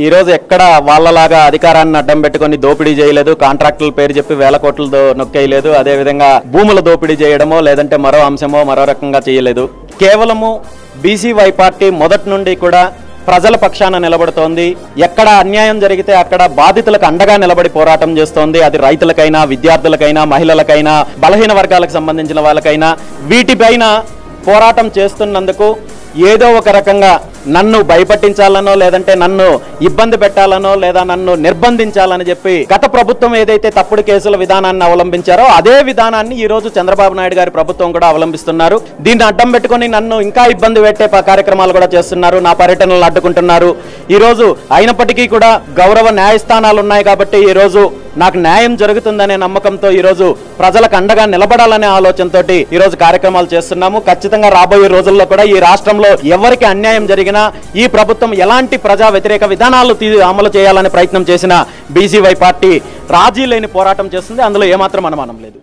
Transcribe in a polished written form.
ఈ రోజు ఎక్కడ వాళ్ళలాగా అధికారాన్ని అడ్డం పెట్టుకొని దోపిడీ చేయలేదు, కాంట్రాక్టుల పేరు చెప్పి వేల కోట్లతో నొక్కేయలేదు, అదేవిధంగా భూముల దోపిడీ చేయడమో లేదంటే మరో అంశమో మరో రకంగా చేయలేదు. కేవలము బీసీవై పార్టీ మొదటి నుండి కూడా ప్రజల పక్షాన నిలబడుతోంది. ఎక్కడ అన్యాయం జరిగితే అక్కడ బాధితులకు అండగా నిలబడి పోరాటం చేస్తోంది. అది రైతులకైనా, విద్యార్థులకైనా, మహిళలకైనా, బలహీన వర్గాలకు సంబంధించిన వాళ్ళకైనా వీటిపైన పోరాటం చేస్తున్నందుకు ఏదో ఒక రకంగా నన్ను భయపట్టించాలనో లేదంటే నన్ను ఇబ్బంది పెట్టాలనో లేదా నన్ను నిర్బంధించాలని చెప్పి గత ప్రభుత్వం ఏదైతే తప్పుడు కేసుల విధానాన్ని అవలంబించారో అదే విధానాన్ని ఈ రోజు చంద్రబాబు నాయుడు గారి ప్రభుత్వం కూడా అవలంబిస్తున్నారు. దీన్ని అడ్డం పెట్టుకుని నన్ను ఇంకా ఇబ్బంది పెట్టే కార్యక్రమాలు కూడా చేస్తున్నారు, నా పర్యటనలు అడ్డుకుంటున్నారు. ఈ రోజు అయినప్పటికీ కూడా గౌరవ న్యాయస్థానాలు ఉన్నాయి కాబట్టి ఈ రోజు నాకు న్యాయం జరుగుతుందనే నమ్మకంతో ఈ రోజు ప్రజలకు అండగా నిలబడాలనే ఆలోచనతోటి ఈ రోజు కార్యక్రమాలు చేస్తున్నాము. ఖచ్చితంగా రాబోయే రోజుల్లో కూడా ఈ రాష్ట్రంలో ఎవరికి అన్యాయం జరిగినా ఈ ప్రభుత్వం ఎలాంటి ప్రజా వ్యతిరేక విధానాలు అమలు చేయాలనే ప్రయత్నం చేసిన బీసీవై పార్టీ రాజీ లేని పోరాటం చేస్తుంది. అందులో ఏమాత్రం అనుమానం లేదు.